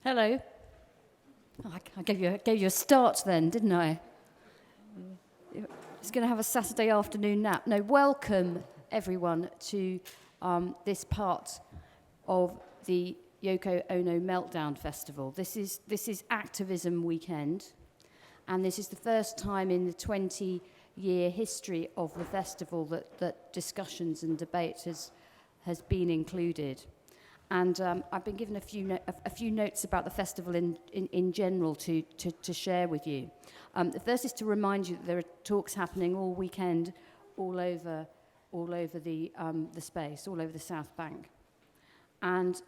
Hello. Oh, I gave you a start then, didn't I? It's going to have a Saturday afternoon nap. No, welcome everyone to this part of the Yoko Ono Meltdown Festival. This is Activism Weekend, and this is the first time in the 20-year history of the festival that discussions and debate has been included. And I've been given a few notes about the festival in general to share with you. The first is to remind you that there are talks happening all weekend, all over the space, all over the South Bank, and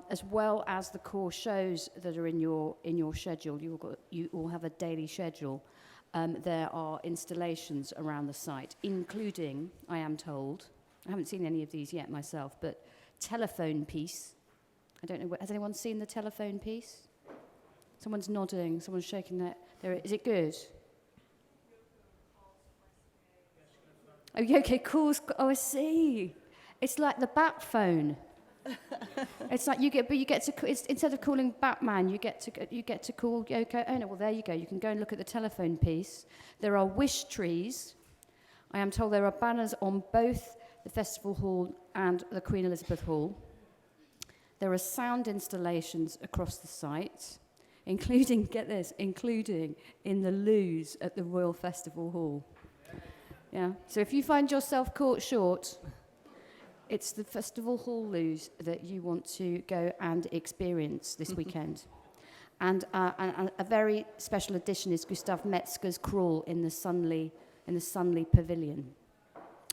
as well as the core shows that are in your schedule. You all have a daily schedule. There are installations around the site, including, I am told, I haven't seen any of these yet myself, but telephone piece. I don't know, has anyone seen the telephone piece? Someone's nodding, someone's shaking their... Is it good? Oh, Yoko calls... Oh, I see. It's like the bat phone. It's like instead of calling Batman, you get to call Yoko. Oh no, well there you go. You can go and look at the telephone piece. There are wish trees. I am told there are banners on both the Festival Hall and the Queen Elizabeth Hall. There are sound installations across the site, including, get this, including in the loos at the Royal Festival Hall. Yeah. So if you find yourself caught short, it's the Festival Hall loos that you want to go and experience this weekend. And a very special addition is Gustav Metzger's Crawl in the Sunley Pavilion.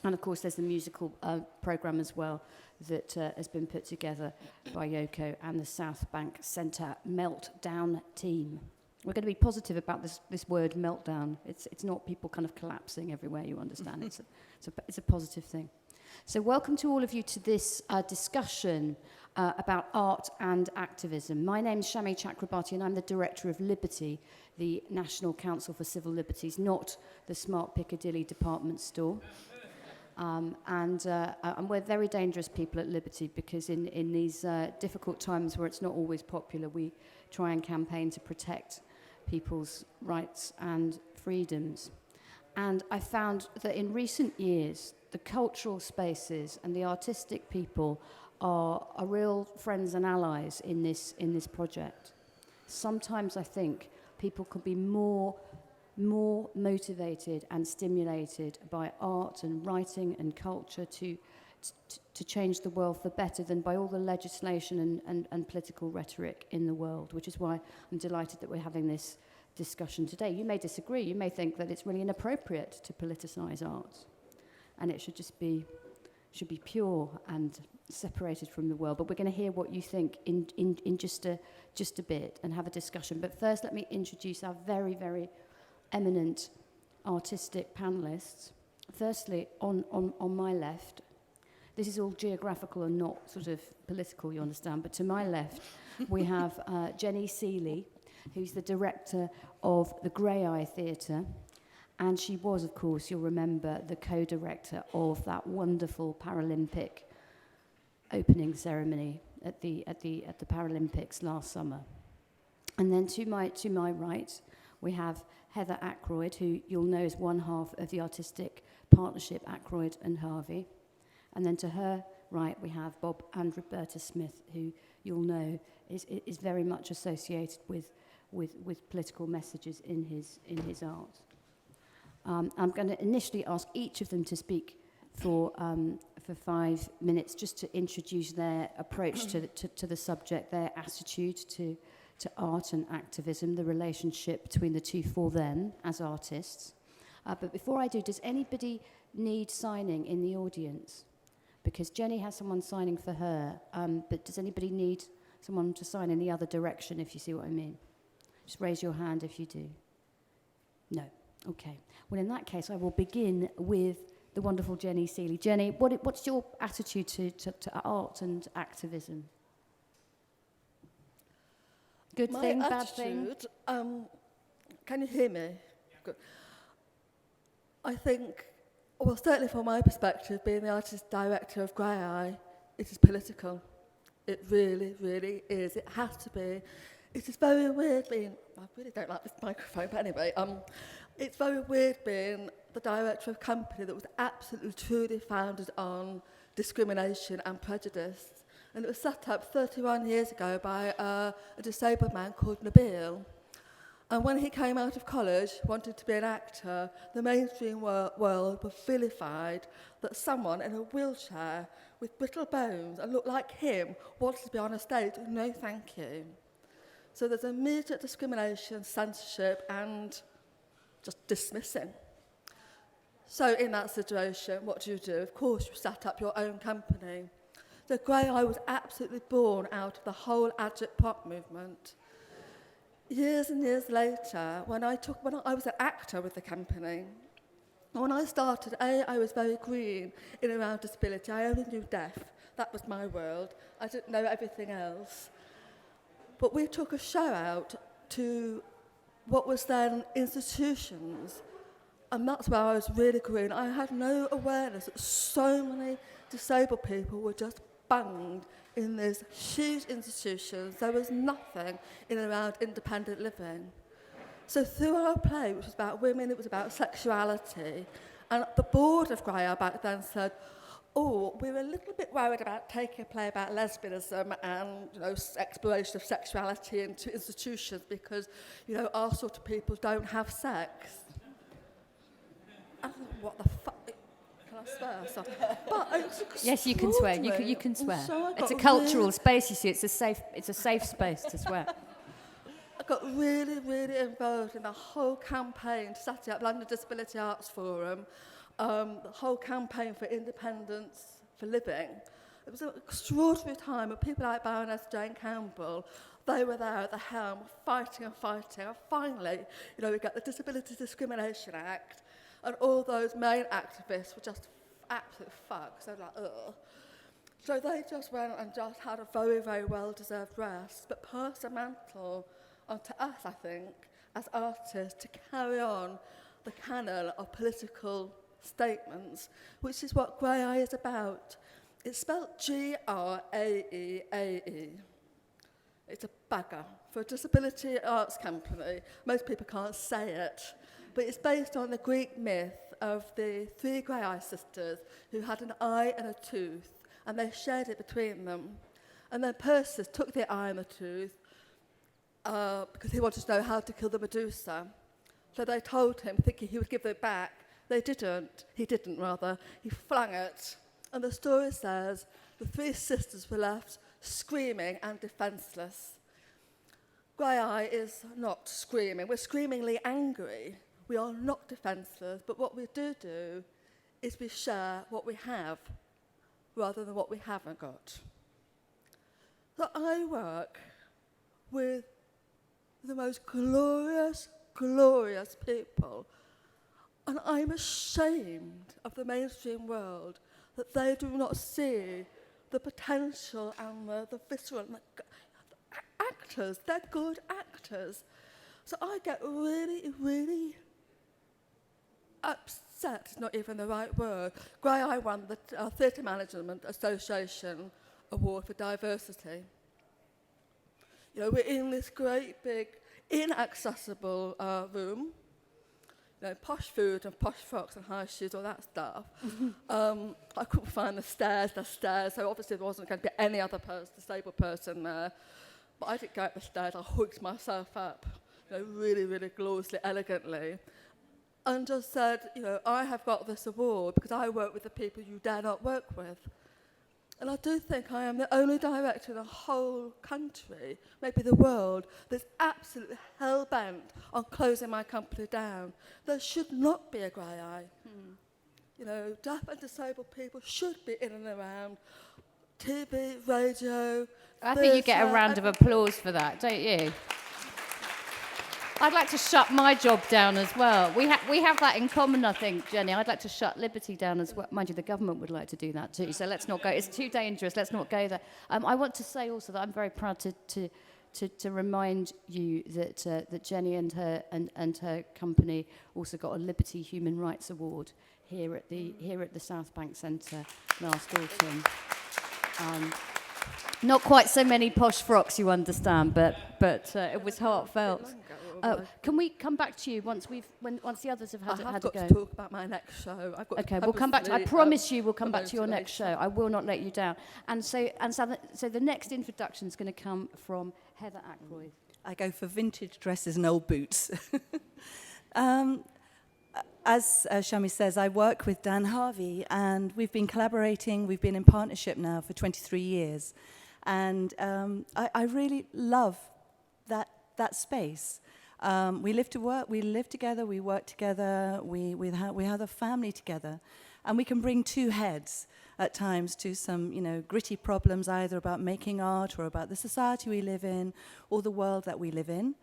And of course, there's the musical programme as well that has been put together by Yoko and the South Bank Centre Meltdown team. We're going to be positive about this word meltdown. It's not people kind of collapsing everywhere, you understand. It's a positive thing. So welcome to all of you to this discussion about art and activism. My name's Shami Chakrabarti, and I'm the Director of Liberty, the National Council for Civil Liberties, not the Smart Piccadilly department store. And we're very dangerous people at Liberty because in these difficult times where it's not always popular, we try and campaign to protect people's rights and freedoms. And I found that in recent years, the cultural spaces and the artistic people are real friends and allies in this project. Sometimes I think people could be more motivated and stimulated by art and writing and culture to change the world for better than by all the legislation and political rhetoric in the world, which is why I'm delighted that we're having this discussion today. You may disagree. You may think that it's really inappropriate to politicize art and it should be pure and separated from the world. But we're going to hear what you think in just a bit and have a discussion. But first, let me introduce our very, very eminent artistic panelists. Firstly, on my left, this is all geographical and not sort of political, you understand, but to my left we have Jenny Sealey, who's the director of the Graeae Theatre, and she was, of course, you'll remember, the co-director of that wonderful Paralympic opening ceremony at the Paralympics last summer. And then to my right, we have Heather Ackroyd, who you'll know is one half of the artistic partnership Ackroyd and Harvey. And then to her right, we have Bob and Roberta Smith, who you'll know is very much associated with political messages in his art. I'm going to initially ask each of them to speak for 5 minutes, just to introduce their approach to the subject, their attitude to art and activism, the relationship between the two for them as artists. But before I do, does anybody need signing in the audience? Because Jenny has someone signing for her, but does anybody need someone to sign in the other direction, if you see what I mean? Just raise your hand if you do. No. Okay. Well, in that case, I will begin with the wonderful Jenny Sealey. Jenny, what's your attitude to art and activism? Good thing, bad thing? Can you hear me? Yeah. Good. I think, well, certainly from my perspective, being the artist director of Graeae, it is political. It really, really is. It has to be. It is very weird being, I really don't like this microphone, but anyway, it's very weird being the director of a company that was absolutely truly founded on discrimination and prejudice. And it was set up 31 years ago by a disabled man called Nabil. And when he came out of college, wanted to be an actor, the mainstream world was vilified that someone in a wheelchair with brittle bones and looked like him wanted to be on a stage. No, thank you. So there's immediate discrimination, censorship, and just dismissing. So in that situation, what do? Of course, you set up your own company. So Graeae was absolutely born out of the whole agit-prop movement. Years and years later, when I was an actor with the company, when I started, I was very green in and around disability. I only knew deaf. That was my world. I didn't know everything else. But we took a show out to what was then institutions, and that's where I was really green. I had no awareness that so many disabled people were just bunged in these huge institutions. There was nothing in and around independent living. So through our play, which was about women, it was about sexuality, and the board of Graeae back then said, oh, we were a little bit worried about taking a play about lesbianism and, exploration of sexuality into institutions because, our sort of people don't have sex. I thought, what the fuck? Can I swear? Sorry. But it's yes, you can swear. You can swear. So it's a cultural space. You see, it's a safe space to swear. I got really, really involved in the whole campaign to set up London Disability Arts Forum. The whole campaign for independence for living. It was an extraordinary time with people like Baroness Jane Campbell. They were there at the helm, fighting and fighting. And finally, we got the Disability Discrimination Act, and all those main activists were just absolute fucks. They were like, ugh. So they just went and just had a very, very well-deserved rest, but personal onto us, I think, as artists, to carry on the canon of political statements, which is what Graeae is about. It's spelled Graeae. It's a bagger. For a disability arts company, most people can't say it, but it's based on the Greek myth of the three Graeae sisters who had an eye and a tooth, and they shared it between them. And then Perseus took the eye and the tooth because he wanted to know how to kill the Medusa. So they told him, thinking he would give it back. They didn't. He didn't, rather. He flung it. And the story says the three sisters were left screaming and defenceless. Graeae is not screaming. We're screamingly angry. We are not defenceless. But what we do is we share what we have rather than what we haven't got. So I work with the most glorious, glorious people. And I'm ashamed of the mainstream world that they do not see the potential and the visceral actors. They're good actors. So I get really, really upset, it's not even the right word. Graeae won the Theatre Management Association Award for Diversity. We're in this great big, inaccessible room. Posh food and posh frocks and high shoes, all that stuff. I couldn't find the stairs, so obviously there wasn't going to be any other disabled person there. But I didn't go up the stairs, I hooked myself up, really, really gloriously, elegantly, and just said, I have got this award because I work with the people you dare not work with. And I do think I am the only director in the whole country, maybe the world, that's absolutely hell-bent on closing my company down. There should not be a Graeae. Deaf and disabled people should be in and around TV, radio. I think you get a round of applause for that, don't you? I'd like to shut my job down as well. We have that in common, I think, Jenny. I'd like to shut Liberty down as well. Mind you, the government would like to do that too, so let's not go. It's too dangerous. Let's not go there. I want to say also that I'm very proud to remind you that Jenny and her company also got a Liberty Human Rights Award here at the South Bank Centre last autumn. Not quite so many posh frocks, you understand, but it was heartfelt. Can we come back to you once the others have had a go? to talk about my next show. We'll come back to. I promise you, we'll come back to your next show. I will not let you down. And so the next introduction is going to come from Heather Ackroyd. I go for vintage dresses and old boots. As Shami says, I work with Dan Harvey, and we've been collaborating. We've been in partnership now for 23 years, and I really love that space. We live together, we work together, we have a family together, and we can bring two heads at times to some, gritty problems, either about making art or about the society we live in or the world that we live in.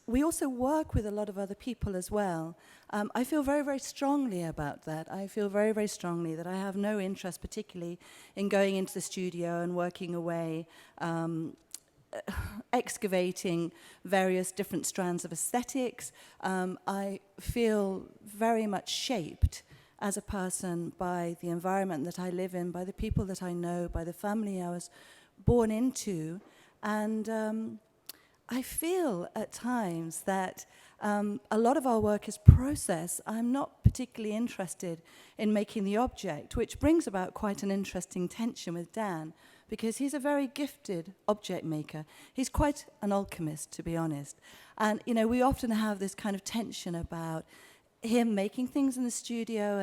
We also work with a lot of other people as well. I feel very, very strongly about that. I feel very, very strongly that I have no interest particularly in going into the studio and working away, excavating various different strands of aesthetics. I feel very much shaped as a person by the environment that I live in, by the people that I know, by the family I was born into. And I feel at times that a lot of our work is process. I'm not particularly interested in making the object, which brings about quite an interesting tension with Dan, because he's a very gifted object maker. He's quite an alchemist, to be honest. And, we often have this kind of tension about him making things in the studio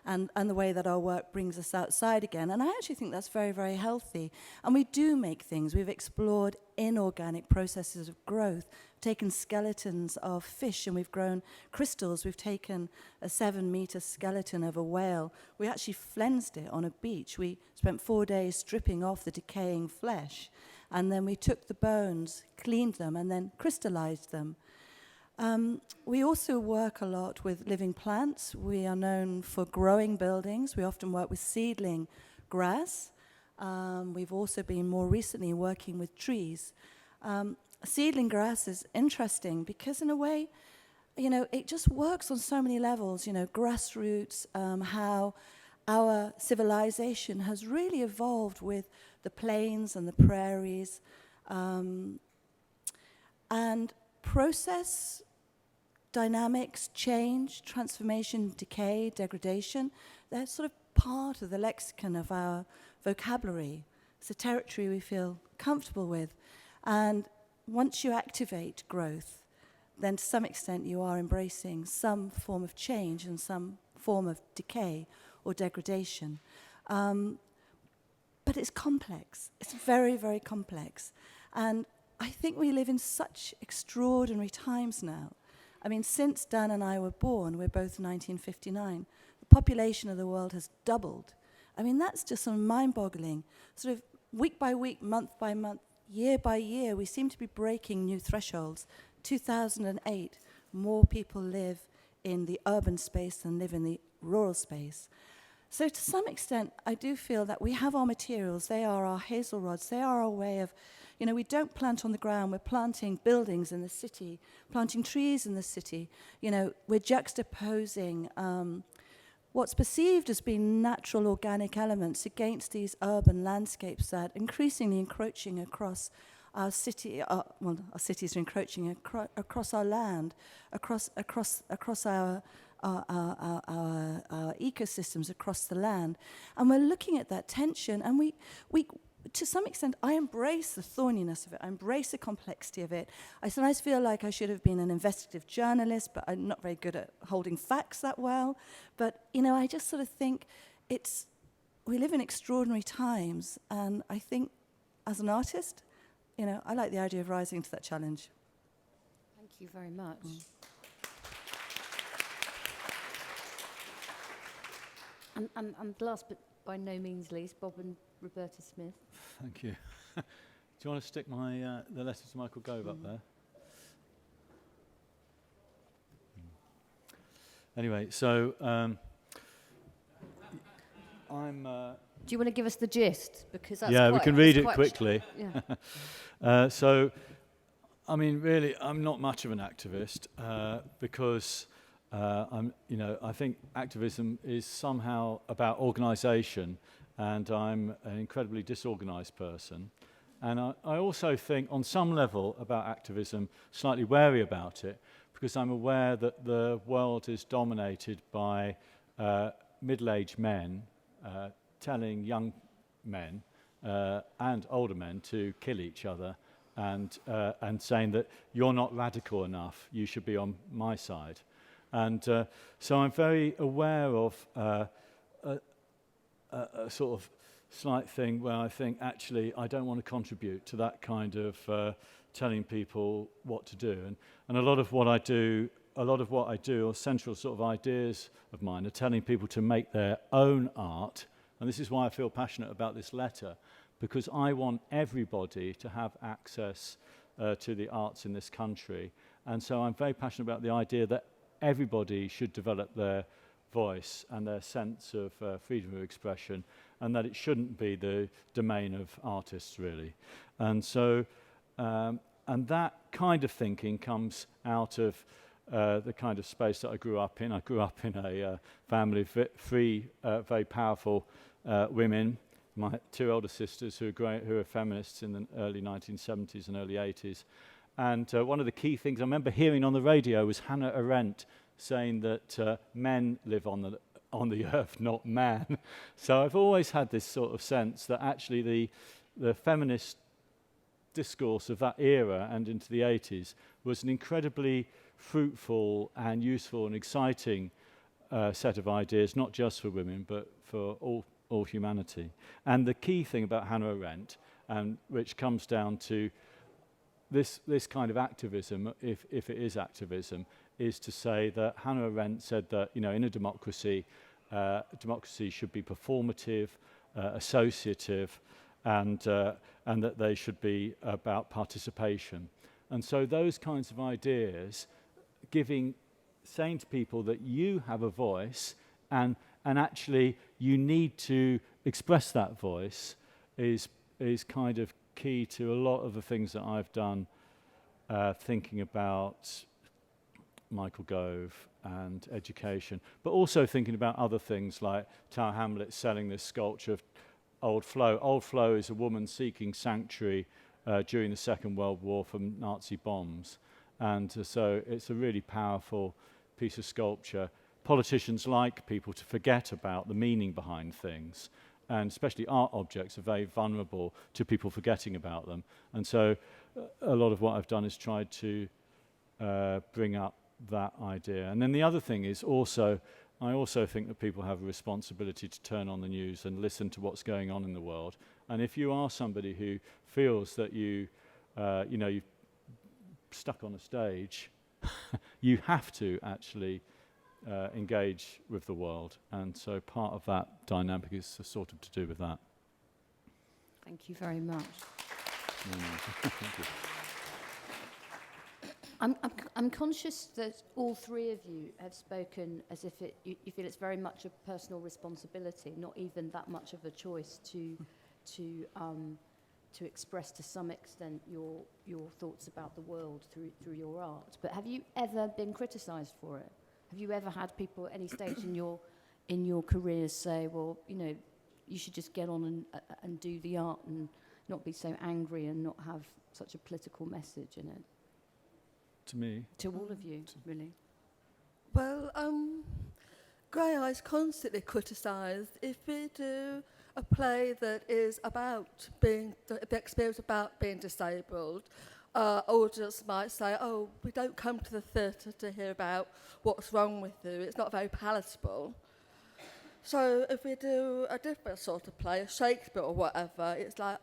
and the way that our work brings us outside again. And I actually think that's very, very healthy. And we do make things. We've explored inorganic processes of growth, taken skeletons of fish, and we've grown crystals. We've taken a 7-meter skeleton of a whale. We actually flensed it on a beach. We spent 4 days stripping off the decaying flesh, and then we took the bones, cleaned them, and then crystallized them. We also work a lot with living plants. We are known for growing buildings. We often work with seedling grass. We've also been more recently working with trees. Seedling grass is interesting because in a way, it just works on so many levels, grassroots, how our civilization has really evolved with the plains and the prairies. And process, dynamics, change, transformation, decay, degradation, they're sort of part of the lexicon of our vocabulary. It's a territory we feel comfortable with. And once you activate growth, then to some extent you are embracing some form of change and some form of decay or degradation. But it's complex. It's very, very complex. And I think we live in such extraordinary times now. I mean, since Dan and I were born, we're both 1959, the population of the world has doubled. I mean, that's just sort of mind-boggling. Sort of week by week, month by month, year by year, we seem to be breaking new thresholds. 2008, more people live in the urban space than live in the rural space. So to some extent, I do feel that we have our materials. They are our hazel rods. They are our way of, we don't plant on the ground. We're planting buildings in the city, planting trees in the city. We're juxtaposing what's perceived as being natural organic elements against these urban landscapes that increasingly encroaching across our city. Our cities are encroaching across our land, across our ecosystems across the land. And we're looking at that tension, and we to some extent, I embrace the thorniness of it. I embrace the complexity of it. I sometimes feel like I should have been an investigative journalist, but I'm not very good at holding facts that well. But, I just sort of think we live in extraordinary times, and I think as an artist, I like the idea of rising to that challenge. Thank you very much. And last but by no means least, Bob and Roberta Smith. Thank you. Do you want to stick the letter to Michael Gove up there? Anyway, so I'm... Do you want to give us the gist? Because that's we can read it quickly. Yeah. So, I mean, really, I'm not much of an activist because I think activism is somehow about organisation and I'm an incredibly disorganized person. And I also think, on some level, about activism, slightly wary about it, because I'm aware that the world is dominated by middle-aged men telling young men and older men to kill each other, and saying that you're not radical enough, you should be on my side. And so I'm very aware of a sort of slight thing where I think, actually, I don't want to contribute to that kind of telling people what to do. And a lot of what I do, or central sort of ideas of mine, are telling people to make their own art. And this is why I feel passionate about this letter, because I want everybody to have access to the arts in this country. And so I'm very passionate about the idea that everybody should develop their voice and their sense of freedom of expression, and that it shouldn't be the domain of artists, really. And so, and that kind of thinking comes out of the kind of space that I grew up in. I grew up in a family of three very powerful women. My two elder sisters who are feminists in the early 1970s and early 80s. And one of the key things I remember hearing on the radio was Hannah Arendt saying that men live on the earth, not man. So I've always had this sort of sense that actually the feminist discourse of that era and into the 80s was an incredibly fruitful and useful and exciting set of ideas, not just for women, but for all humanity. And the key thing about Hannah Arendt, which comes down to this kind of activism, if it is activism, is to say that Hannah Arendt said that, in a democracy, democracy should be performative, associative, and that they should be about participation. And so those kinds of ideas, saying to people that you have a voice and actually you need to express that voice, is kind of key to a lot of the things that I've done, thinking about Michael Gove and education, but also thinking about other things like Tower Hamlets selling this sculpture of Old Flo. Old Flo is a woman seeking sanctuary during the Second World War from Nazi bombs. And so it's a really powerful piece of sculpture. Politicians like people to forget about the meaning behind things, and especially art objects are very vulnerable to people forgetting about them. And so a lot of what I've done is tried to bring up that idea. And then the other thing is I also think that people have a responsibility to turn on the news and listen to what's going on in the world. And if you are somebody who feels that you're stuck on a stage, you have to actually engage with the world. And so part of that dynamic is sort of to do with that. Thank you very much. Thank you. I'm conscious that all three of you have spoken as if you feel it's very much a personal responsibility, not even that much of a choice to express to some extent your thoughts about the world through your art. But have you ever been criticised for it? Have you ever had people at any stage in your careers say, well, you should just get on and do the art and not be so angry and not have such a political message in it? To me? To all of you, really. Well, Graeae is constantly criticised if we do a play that is about the experience about being disabled. Audience might say, oh, we don't come to the theatre to hear about what's wrong with you. It's not very palatable. So if we do a different sort of play, Shakespeare or whatever, it's like,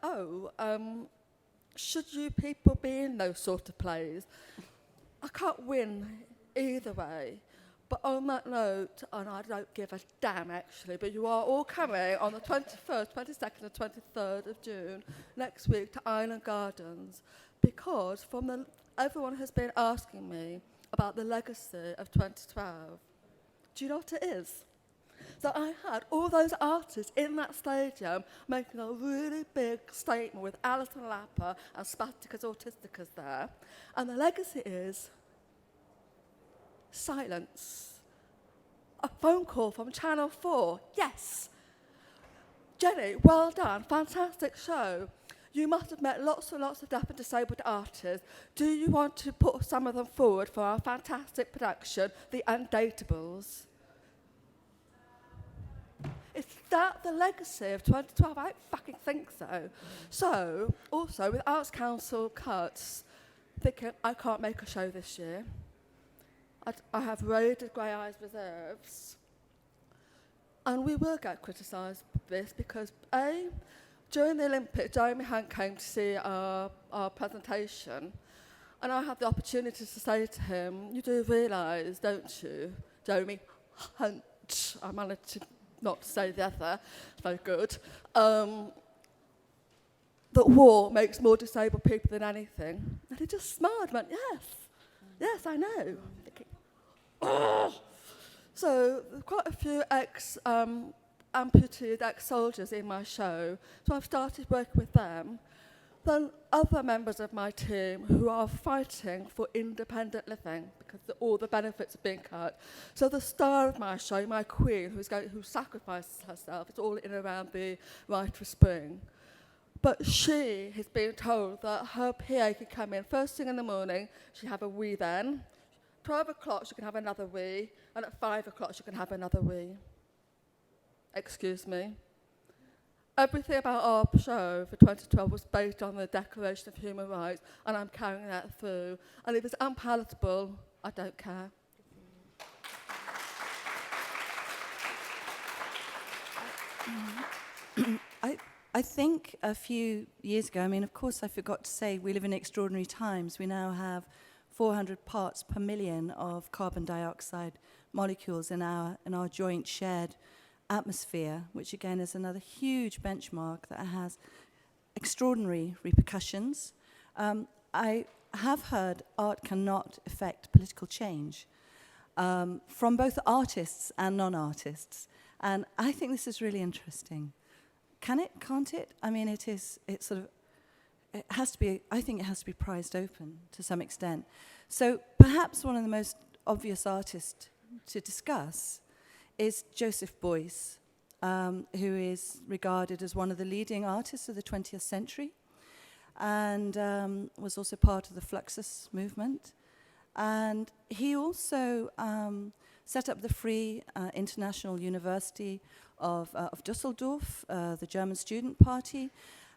should you people be in those sort of plays? I can't win either way. But on that note, and I don't give a damn actually, but you are all coming on the 21st, 22nd and 23rd of June next week to Island Gardens, because everyone has been asking me about the legacy of 2012. Do you know what it is? So I had all those artists in that stadium making a really big statement with Alison Lapper and Spasticus Autisticus there. And the legacy is silence. A phone call from Channel 4. Yes. Jenny, well done, fantastic show. You must have met lots and lots of deaf and disabled artists. Do you want to put some of them forward for our fantastic production, The Undateables? Is that the legacy of 2012? I don't fucking think so. So, also, with Arts Council cuts, thinking I can't make a show this year. I have raided Graeae's reserves. And we will get criticised for this because, A, during the Olympics, Jeremy Hunt came to see our presentation, and I had the opportunity to say to him, you do realise, don't you, Jeremy Hunt, I managed to not say the other, it's very good, that war makes more disabled people than anything. And he just smiled and went, yes, I know. Oh. So there's quite a few amputated ex-soldiers in my show, so I've started working with them. Then other members of my team who are fighting for independent living because all the benefits are being cut. So the star of my show, my queen, who sacrifices herself, it's all in around the Rite of Spring. But she has been told that her PA can come in first thing in the morning, she have a wee then, 12 o'clock she can have another wee, and at 5 o'clock she can have another wee. Excuse me. Everything about our show for 2012 was based on the Declaration of Human Rights, and I'm carrying that through. And if it's unpalatable, I don't care. I think a few years ago, I mean, of course, I forgot to say we live in extraordinary times. We now have 400 parts per million of carbon dioxide molecules in our joint shared atmosphere, which again is another huge benchmark that has extraordinary repercussions. I have heard art cannot affect political change from both artists and non-artists, and I think this is really interesting. Can it? Can't it? I mean, it has to be, I think it has to be prized open to some extent. So perhaps one of the most obvious artists to discuss is Joseph Boyce, who is regarded as one of the leading artists of the 20th century and was also part of the Fluxus movement. And he also set up the Free International University of Dusseldorf, the German Student Party,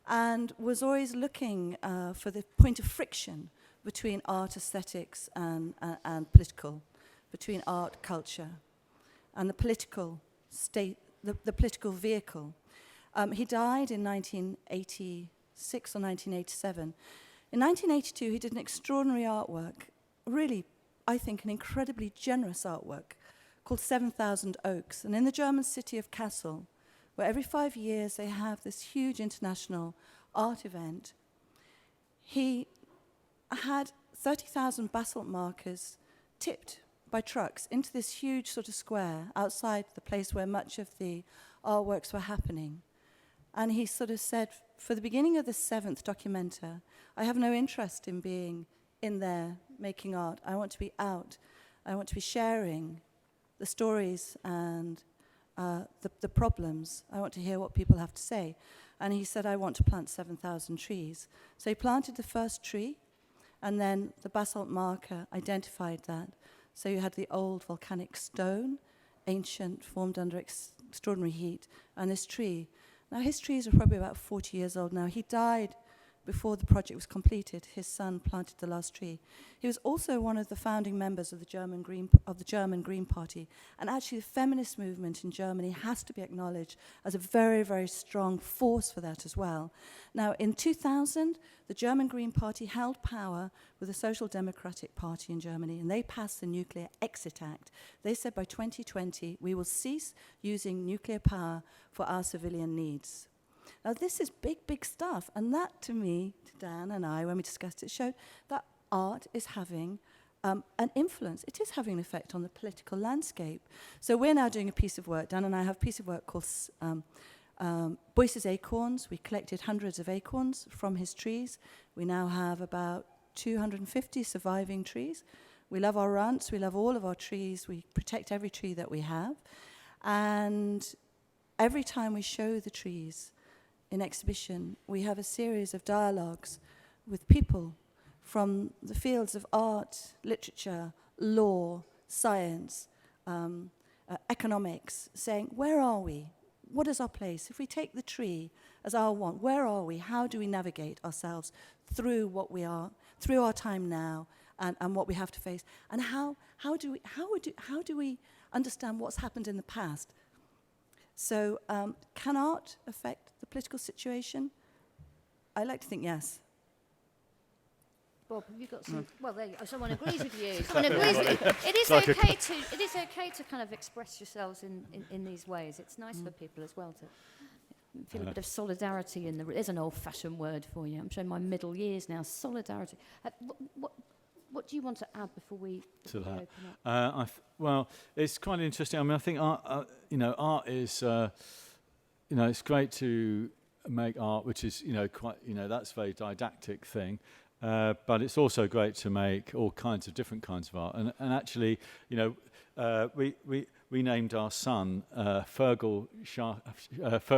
and was always looking for the point of friction between art aesthetics and political, between art culture and the political state, the political vehicle. He died in 1986 or 1987. In 1982, he did an extraordinary artwork, really, I think, an incredibly generous artwork called 7,000 Oaks. And in the German city of Kassel, where every 5 years they have this huge international art event, he had 30,000 basalt markers tipped by trucks into this huge sort of square outside the place where much of the artworks were happening. And he sort of said, for the beginning of the 7th documenta, I have no interest in being in there making art. I want to be out. I want to be sharing the stories and the problems. I want to hear what people have to say. And he said, I want to plant 7,000 trees. So he planted the first tree, and then the basalt marker identified that. So you had the old volcanic stone, ancient, formed under extraordinary heat, and this tree. Now his trees are probably about 40 years old now. He died before the project was completed. His son planted the last tree. He was also one of the founding members of the German Green Party. And actually the feminist movement in Germany has to be acknowledged as a very, very strong force for that as well. Now in 2000, the German Green Party held power with the Social Democratic Party in Germany, and they passed the Nuclear Exit Act. They said by 2020, we will cease using nuclear power for our civilian needs. Now, this is big, big stuff. And that, to me, to Dan and I, when we discussed it, showed that art is having an influence. It is having an effect on the political landscape. So we're now doing a piece of work. Dan and I have a piece of work called Boyce's Acorns. We collected hundreds of acorns from his trees. We now have about 250 surviving trees. We love our runts. We love all of our trees. We protect every tree that we have. And every time we show the trees in exhibition, we have a series of dialogues with people from the fields of art, literature, law, science, economics, saying, where are we? What is our place? If we take the tree as our one, where are we? How do we navigate ourselves through what we are, through our time now, and what we have to face? And how do we understand what's happened in the past? So can art affect the political situation? I like to think yes. Bob, have you got some? Well, there you go. Someone agrees with you. Someone agrees with you. It is okay to. It is okay to kind of express yourselves in these ways. It's nice for people as well to feel a bit of solidarity in the. There's an old-fashioned word for you. I'm showing my middle years now. Solidarity. What do you want to add before we open up? Well, it's quite interesting. I mean, I think art. Art is. It's great to make art, which is quite. That's a very didactic thing. But it's also great to make all kinds of different kinds of art. And actually, we named our son Fergal.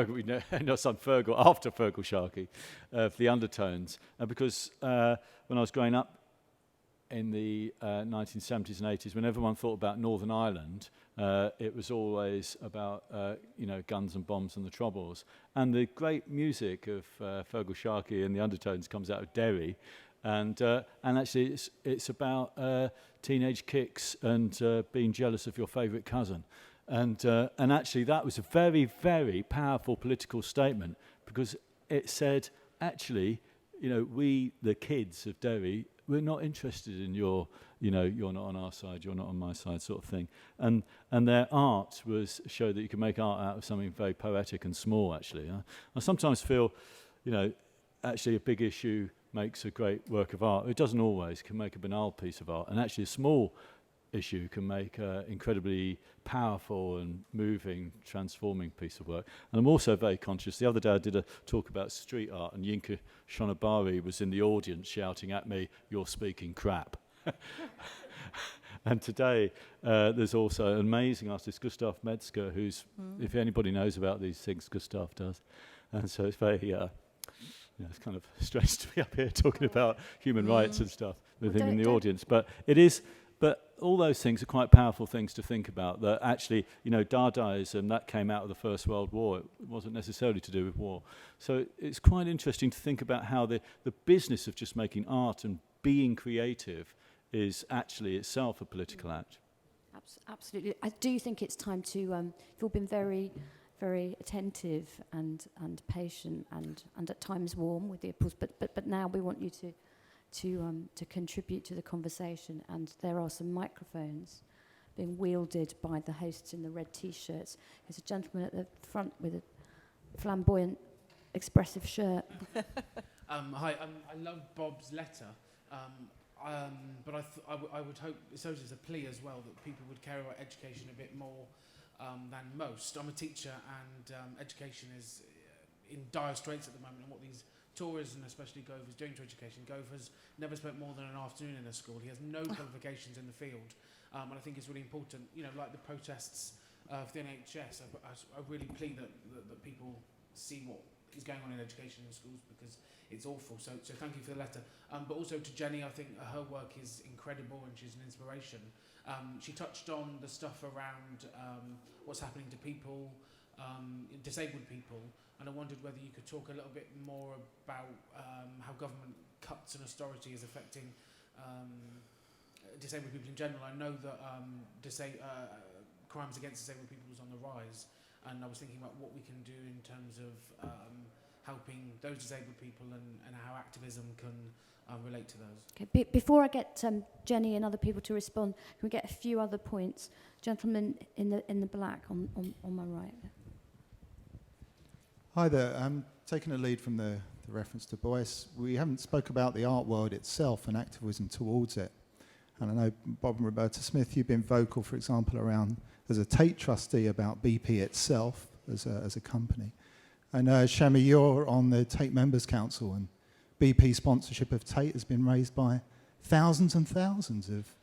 We named our son Fergal after Fergal Sharkey of the Undertones, because when I was growing up in the 1970s and 80s, when everyone thought about Northern Ireland, it was always about guns and bombs and the Troubles. And the great music of Fergal Sharkey and the Undertones comes out of Derry. And actually, it's about teenage kicks and being jealous of your favourite cousin, and actually that was a very, very powerful political statement, because it said, actually, we, the kids of Derry, we're not interested in your, you're not on our side, you're not on my side, sort of thing. And their art showed that you can make art out of something very poetic and small. Actually, I sometimes feel, actually a big issue makes a great work of art. It doesn't always. It can make a banal piece of art, and actually a small issue can make an incredibly powerful and moving, transforming piece of work. And I'm also very conscious. The other day I did a talk about street art, and Yinka Shonabari was in the audience shouting at me, "You're speaking crap." And today there's also an amazing artist, Gustav Metzger, who's, if anybody knows about these things, Gustav does. And so it's very... it's kind of strange to be up here talking about human rights and stuff with him in the audience. But all those things are quite powerful things to think about, that actually, Dadaism, that came out of the First World War. It wasn't necessarily to do with war. So it's quite interesting to think about how the business of just making art and being creative is actually itself a political act. Absolutely. I do think it's time to, you've all been very... very attentive and patient and at times warm with the applause, but now we want you to contribute to the conversation, and there are some microphones being wielded by the hosts in the red t-shirts. There's a gentleman at the front with a flamboyant, expressive shirt. Hi, I love Bob's letter, but I would hope it serves as a plea as well that people would care about education a bit more than most. I'm a teacher, and education is in dire straits at the moment, and what these tourists, and especially Gove, is doing to education. Gove has never spent more than an afternoon in a school. He has no qualifications in the field, and I think it's really important, like the protests of the NHS, I really plead that people see what is going on in education in schools, because it's awful. So thank you for the letter. But also to Jenny, I think her work is incredible, and she's an inspiration. She touched on the stuff around what's happening to people, disabled people, and I wondered whether you could talk a little bit more about how government cuts and austerity is affecting disabled people in general. I know that crimes against disabled people is on the rise, and I was thinking about what we can do in terms of helping those disabled people, and how activism can relate to those. Okay, before I get Jenny and other people to respond, can we get a few other points? Gentleman in the black on my right. Hi there. I'm taking a lead from the reference to Boyce. We haven't spoke about the art world itself and activism towards it. And I know Bob and Roberta Smith, you've been vocal, for example, around as a Tate trustee about BP itself as a company. And Shami, you're on the Tate Members Council, and BP sponsorship of Tate has been raised by thousands and thousands of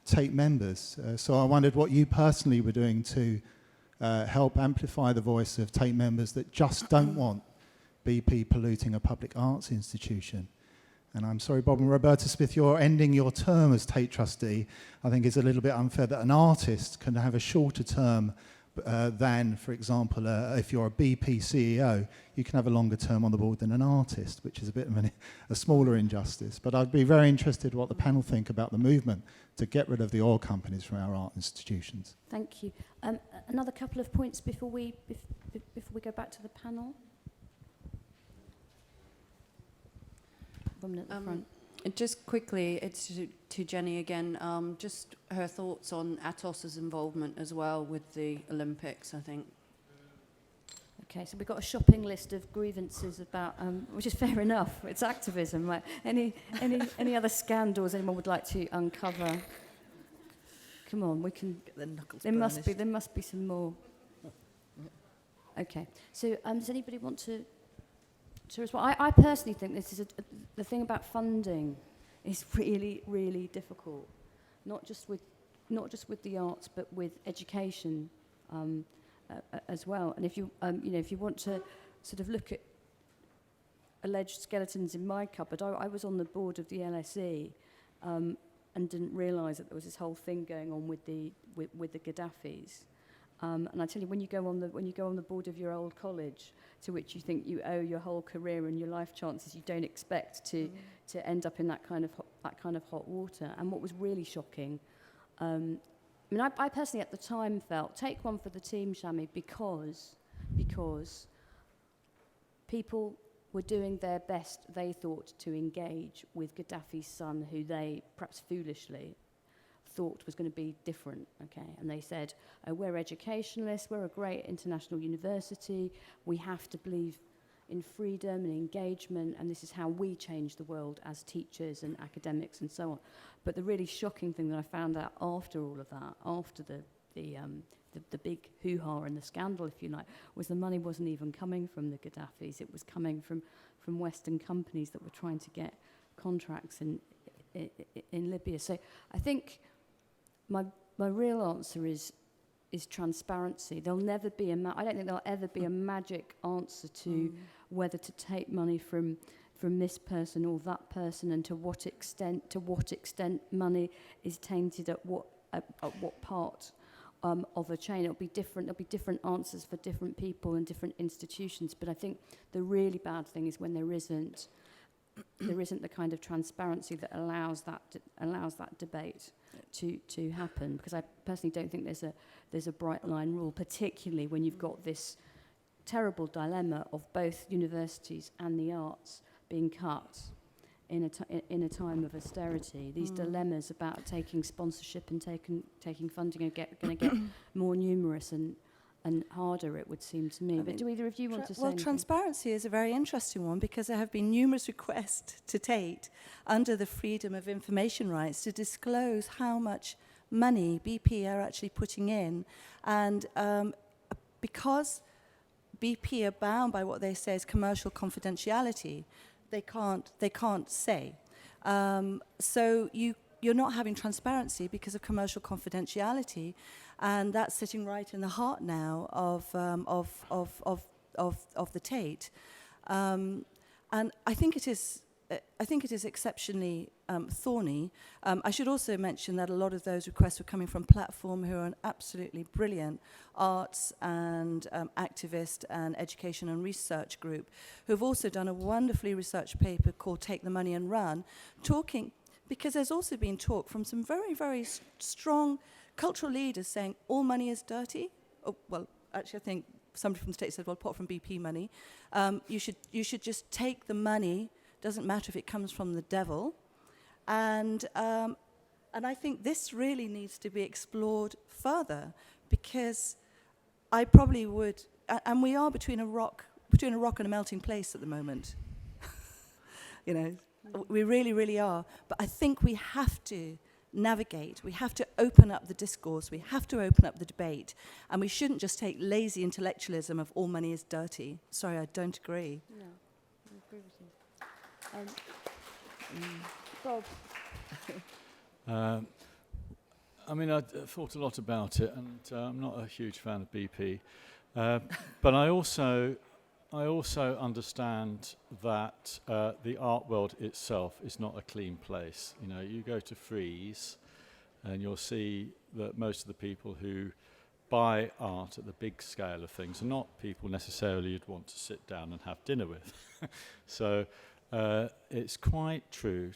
Tate members. So I wondered what you personally were doing to help amplify the voice of Tate members that just don't want BP polluting a public arts institution. And I'm sorry, Bob and Roberta Smith, you're ending your term as Tate trustee. I think it's a little bit unfair that an artist can have a shorter term than, for example, if you're a BP CEO, you can have a longer term on the board than an artist, which is a bit of a smaller injustice. But I'd be very interested what the panel think about the movement to get rid of the oil companies from our art institutions. Thank you. Another couple of points before we go back to the panel. Woman at the front. Just quickly, it's to Jenny again, just her thoughts on Atos's involvement as well with the Olympics, I think. Okay, so we've got a shopping list of grievances about, which is fair enough, it's activism, right? Any other scandals anyone would like to uncover? Come on, we can... Get the knuckles there must be some more. Okay, so does anybody want to respond? I personally think this is the thing about funding is really, really difficult. Not just with the arts, but with education as well. And if you if you want to sort of look at alleged skeletons in my cupboard, I was on the board of the LSE and didn't realise that there was this whole thing going on with the Gaddafis. And I tell you, when you go on the board of your old college, to which you think you owe your whole career and your life chances, you don't expect to end up in that kind of hot water. And what was really shocking, I personally at the time felt, take one for the team, Shami, because people were doing their best, they thought, to engage with Gaddafi's son, who they, perhaps foolishly, thought was going to be different, okay? And they said, we're educationalists, we're a great international university, we have to believe in freedom and engagement, and this is how we change the world as teachers and academics and so on. But the really shocking thing that I found out after all of that, after the big hoo-ha and the scandal, if you like, was the money wasn't even coming from the Gaddafis, it was coming from Western companies that were trying to get contracts in Libya. So I think my real answer is transparency. There'll never be I don't think there'll ever be a magic answer to whether to take money from this person or that person, and to what extent money is tainted at what part of a chain. It'll be different. There'll be different answers for different people and different institutions. But I think the really bad thing is when there isn't the kind of transparency that allows that debate to happen. Because I personally don't think there's a bright line rule, particularly when you've got this terrible dilemma of both universities and the arts being cut in a time of austerity. These dilemmas about taking sponsorship and taking funding are going to get more numerous and harder, it would seem to me. But do either of you want to say anything? Transparency is a very interesting one, because there have been numerous requests to Tate under the Freedom of Information rights to disclose how much money BP are actually putting in. And because BP are bound by what they say is commercial confidentiality, they can't say. So you're not having transparency because of commercial confidentiality, and that's sitting right in the heart now of the Tate. And I think it is exceptionally thorny. I should also mention that a lot of those requests were coming from Platform, who are an absolutely brilliant arts and activist and education and research group, who have also done a wonderfully researched paper called Take the Money and Run, because there's also been talk from some very, very strong cultural leaders saying all money is dirty. Oh, well, actually, I think somebody from the States said, well, apart from BP money, you should just take the money. Doesn't matter if it comes from the devil. And I think this really needs to be explored further, because I probably would, and we are between a rock and a melting place at the moment. We really, really are. But I think we have to navigate. We have to open up the discourse. We have to open up the debate. And we shouldn't just take lazy intellectualism of all money is dirty. Sorry, I don't agree. No, I agree with you. Bob. I mean, I thought a lot about it, and I'm not a huge fan of BP. But I also understand that the art world itself is not a clean place. You know, you go to Frieze, and you'll see that most of the people who buy art at the big scale of things are not people necessarily you'd want to sit down and have dinner with. So it's quite true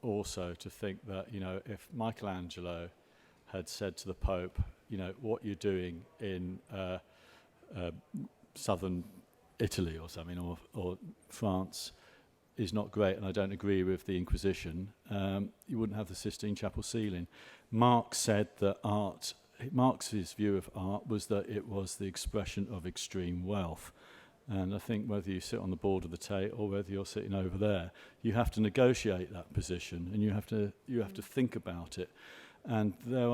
also to think that, you know, if Michelangelo had said to the Pope, you know, what you're doing in southern Italy or something, or France, is not great, and I don't agree with the Inquisition, you wouldn't have the Sistine Chapel ceiling. Marx said that Marx's view of art was that it was the expression of extreme wealth. And I think whether you sit on the board of the Tate or whether you're sitting over there, you have to negotiate that position, and you have to think about it. And there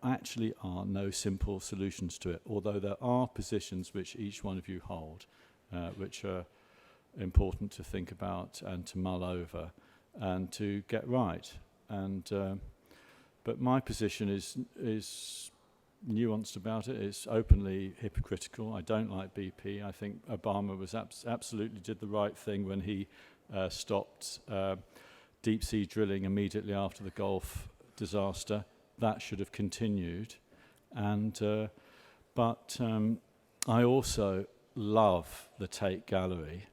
actually are no simple solutions to it, although there are positions which each one of you hold, which are important to think about and to mull over and to get right. And but my position is nuanced about it. It's openly hypocritical. I don't like BP. I think Obama was absolutely did the right thing when he stopped deep sea drilling immediately after the Gulf disaster. That should have continued. And but I also love the Tate Gallery.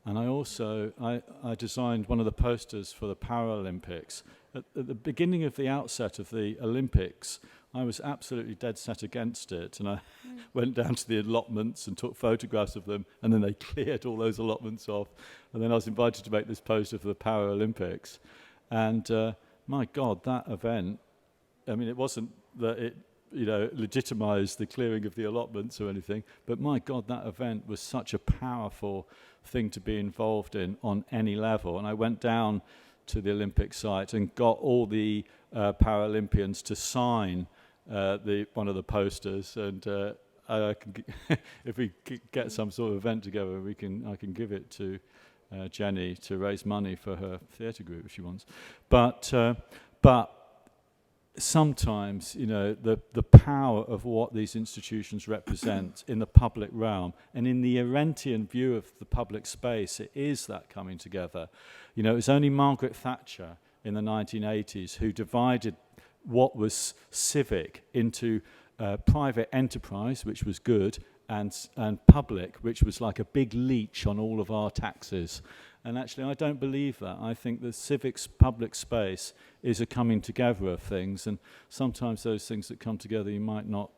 And I designed one of the posters for the Paralympics. At the beginning of the outset of the Olympics, I was absolutely dead set against it. And I went down to the allotments and took photographs of them, and then they cleared all those allotments off. And then I was invited to make this poster for the Paralympics. And my God, that event, I mean, it wasn't that it, you know, legitimized the clearing of the allotments or anything, but my God, that event was such a powerful thing to be involved in on any level. And I went down to the Olympic site and got all the Paralympians to sign one of the posters. And I can if we get some sort of event together, I can give it to Jenny to raise money for her theatre group if she wants. But sometimes, you know, the power of what these institutions represent in the public realm and in the Arendtian view of the public space, it is that coming together. You know, it was only Margaret Thatcher in the 1980s who divided what was civic into private enterprise, which was good, and public, which was like a big leech on all of our taxes. And actually, I don't believe that. I think the civics public space is a coming together of things, and sometimes those things that come together you might not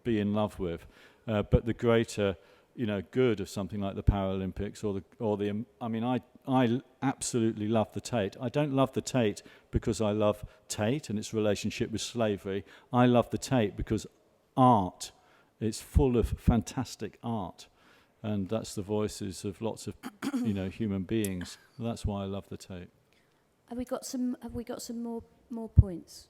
be in love with, but the greater, you know, good of something like the Paralympics or the. I mean, I absolutely love the Tate. I don't love the Tate because I love Tate and its relationship with slavery. I love the Tate because art. It's full of fantastic art. And that's the voices of lots of, you know, human beings. That's why I love the Tate. Have we got some more points?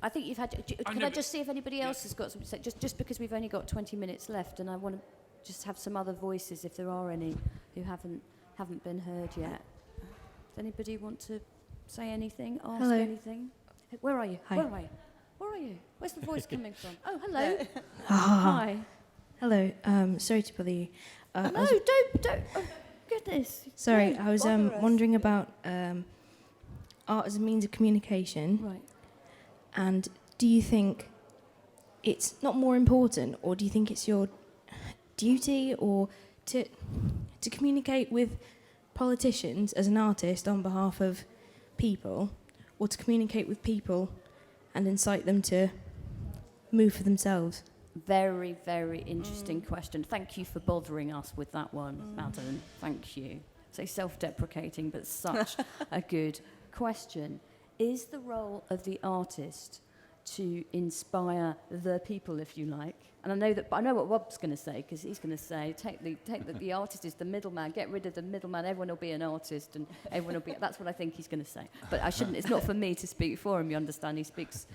I think you've had. Can I just see if anybody else has got something to say? Just because we've only got 20 minutes left, and I want to just have some other voices if there are any who haven't been heard yet. Does anybody want to say anything? Ask Hello. anything? Where are you? Hi. Where are you? Where are you? Where's the voice coming from? Oh, hello. Hi. Hello. Sorry to bother you. No, don't. Oh, goodness. Sorry, No, I was bother us. wondering about art as a means of communication. Right. And do you think it's not more important, or do you think it's your duty, or to communicate with politicians as an artist on behalf of people, or to communicate with people and incite them to move for themselves? Very, very interesting question. Thank you for bothering us with that one, Madeline. Thank you. So self-deprecating, but such a good question. Is the role of the artist to inspire the people, if you like? And I know what Rob's going to say, because he's going to say, the artist is the middleman. Get rid of the middleman. Everyone will be an artist, and everyone will be. That's what I think he's going to say. But I shouldn't. It's not for me to speak for him. You understand? He speaks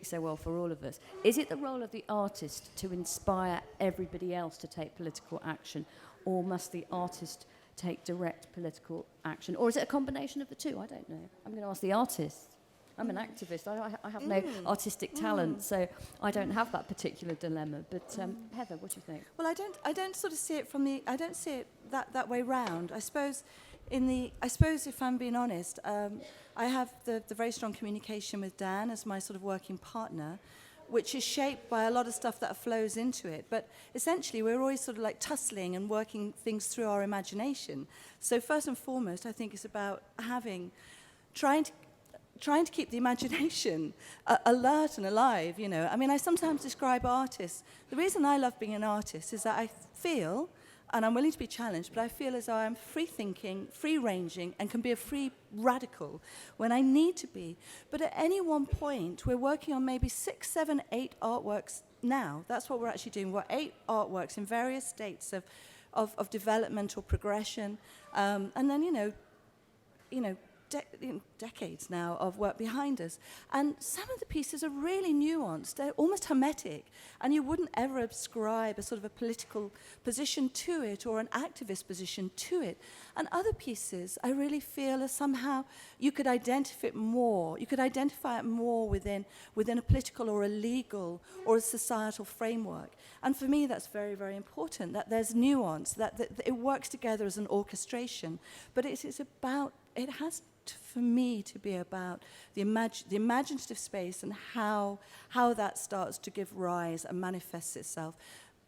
so well for all of us. Is it the role of the artist to inspire everybody else to take political action, or must the artist take direct political action? Or is it a combination of the two? I don't know. I'm going to ask the artists. I'm an activist. I have no artistic talent, so I don't have that particular dilemma. But Heather, what do you think? Well, I don't sort of see it from the. I don't see it that way round. I suppose if I'm being honest, I have the very strong communication with Dan as my sort of working partner, which is shaped by a lot of stuff that flows into it. But essentially, we're always sort of like tussling and working things through our imagination. So first and foremost, I think it's about trying to keep the imagination alert and alive, you know. I mean, I sometimes describe artists. The reason I love being an artist is that I feel, and I'm willing to be challenged, but I feel as though I'm free-thinking, free-ranging, and can be a free radical when I need to be. But at any one point, we're working on maybe 6, 7, 8 artworks now. That's what we're actually doing. We're 8 artworks in various states of developmental progression. And then, you know, decades now of work behind us. And some of the pieces are really nuanced. They're almost hermetic. And you wouldn't ever ascribe a sort of a political position to it or an activist position to it. And other pieces, I really feel, are somehow you could identify it more. You could identify it more within a political or a legal or a societal framework. And for me, that's very, very important, that there's nuance, that it works together as an orchestration. But it has for me to be about the imaginative space and how that starts to give rise and manifests itself.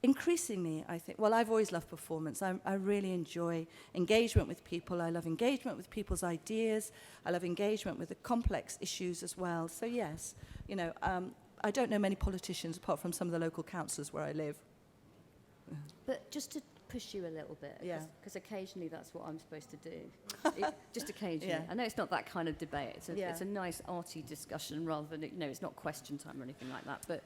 Increasingly, I think, well, I've always loved performance. I really enjoy engagement with people. I love engagement with people's ideas. I love engagement with the complex issues as well. So yes, you know, I don't know many politicians apart from some of the local councillors where I live. But just to push you a little bit, because occasionally that's what I'm supposed to do. Just occasionally. Yeah. I know it's not that kind of debate. It's a nice arty discussion rather than, you know, it's not question time or anything like that. But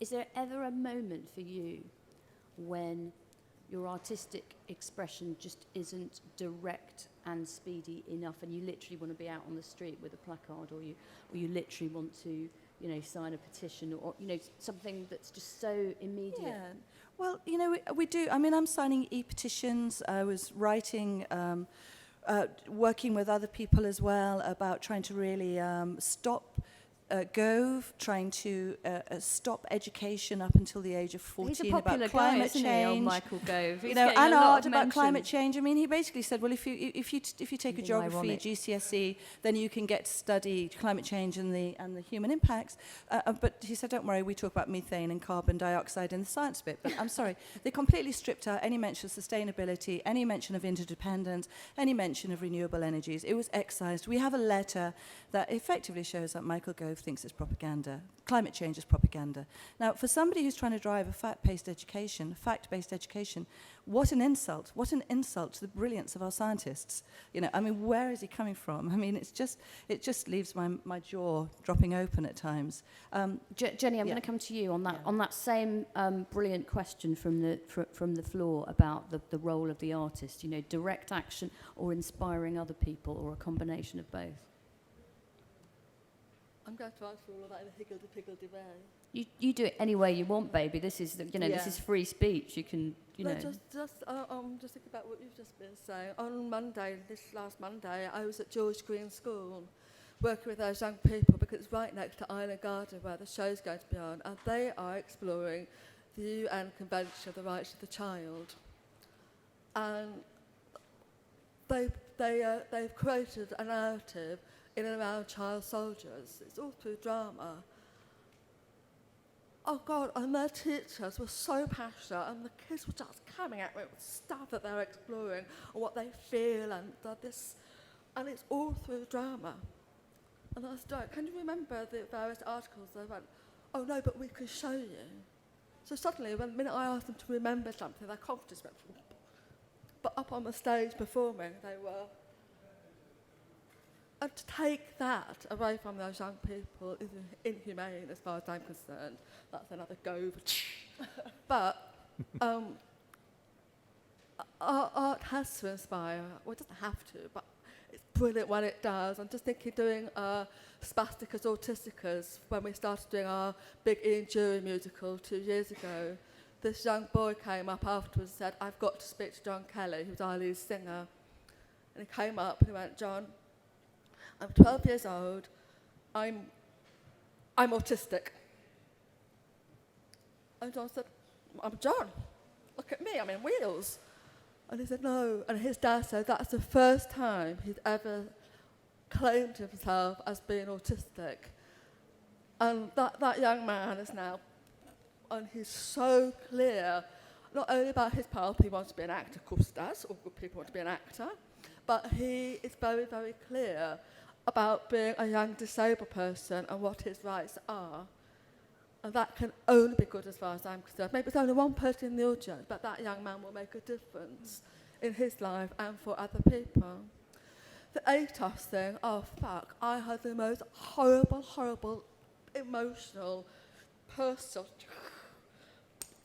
is there ever a moment for you when your artistic expression just isn't direct and speedy enough, and you literally want to be out on the street with a placard, or you literally want to, you know, sign a petition, or, you know, something that's just so immediate? Yeah. Well, you know, we do. I mean, I'm signing e-petitions. I was writing, working with other people as well about trying to really stop Gove, trying to stop education up until the age of 14 He's a popular about climate guy, isn't change. he, old Michael Gove? You know, and art about climate change. I mean, he basically said, well, if you take a geography ironic. GCSE, then you can get to study climate change and the human impacts. But he said, don't worry, we talk about methane and carbon dioxide in the science bit. But I'm sorry, they completely stripped out any mention of sustainability, any mention of interdependence, any mention of renewable energies. It was excised. We have a letter that effectively shows that Michael Gove thinks it's propaganda. Climate change is propaganda. Now, for somebody who's trying to drive a fact-based education, what an insult to the brilliance of our scientists. You know, I mean, where is he coming from? I mean, it just leaves my jaw dropping open at times. Jenny, I'm going to come to you on that same brilliant question from the floor about the role of the artist. You know, direct action or inspiring other people, or a combination of both. I'm going to answer all of that in a higgledy-piggledy way. You do it any way you want, baby. This is this is free speech. You can, you know. Just thinking about what you've just been saying. On Monday, this last Monday, I was at George Green School working with those young people because it's right next to Island Garden where the show's going to be on, and they are exploring the UN Convention of the Rights of the Child. And they've created a narrative in and around child soldiers. It's all through drama. Oh God, and their teachers were so passionate, and the kids were just coming at me with stuff that they're exploring, or what they feel, and this, and it's all through drama. And I was like, can you remember the various articles? They went, oh no, but we can show you. So suddenly, the minute I asked them to remember something, their confidence went, but up on the stage performing, they were. And to take that away from those young people is inhumane as far as I'm concerned. That's another Gove. But art has to inspire. Well, it doesn't have to, but it's brilliant when it does. I'm just thinking doing Spasticus Autisticus when we started doing our big Ian Jury musical 2 years ago. this young boy came up afterwards and said, "I've got to speak to John Kelly," who's our lead singer. And he came up and he went, "John, I'm 12 years old. I'm autistic." And John said, "I'm John. Look at me, I'm in wheels." And he said, "No." And his dad said that's the first time he'd ever claimed himself as being autistic. And that young man is now, and he's so clear, not only about his path, he wants to be an actor, of course does, all good people want to be an actor, but he is very, very clear about being a young disabled person and what his rights are. And that can only be good as far as I'm concerned. Maybe it's only one person in the audience, but that young man will make a difference in his life and for other people. The ATOS thing, oh fuck, I had the most horrible, emotional, personal,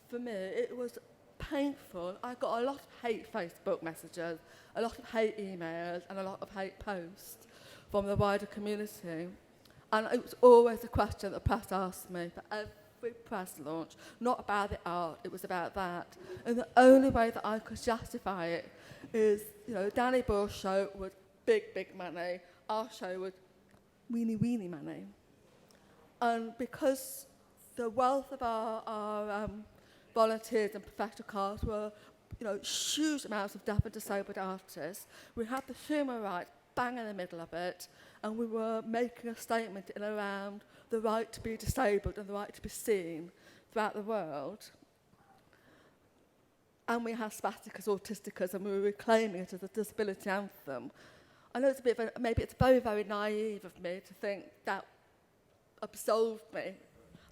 for me, it was painful. I got a lot of hate Facebook messages, a lot of hate emails, and a lot of hate posts from the wider community. And it was always a question that press asked me for every press launch, not about the art, it was about that. And the only way that I could justify it is, Danny Boyle's show was big money, our show was weeny money. And because the wealth of our volunteers and professional cast were, huge amounts of deaf and disabled artists, we had the human rights bang in the middle of it, and we were making a statement in around the right to be disabled and the right to be seen throughout the world. And we had Spasticus Autisticus, and we were reclaiming it as a disability anthem. I know it's a bit of maybe it's very, very naive of me to think that absolved me.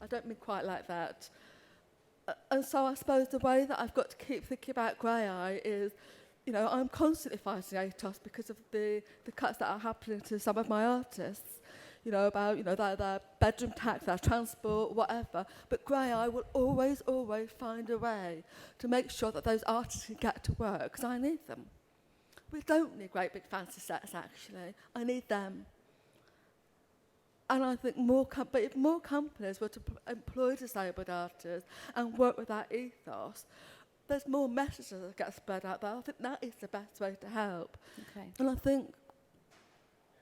I don't mean quite like that. And so I suppose the way that I've got to keep thinking about Graeae is, I'm constantly fighting ATOS because of the cuts that are happening to some of my artists, about, their bedroom tax, their transport, whatever. But Graeae will always find a way to make sure that those artists can get to work, because I need them. We don't need great big fancy sets, actually. I need them. And I think but if more companies were to employ disabled artists and work with that ethos, there's more messages that get spread out there. I think that is the best way to help. Okay. And I think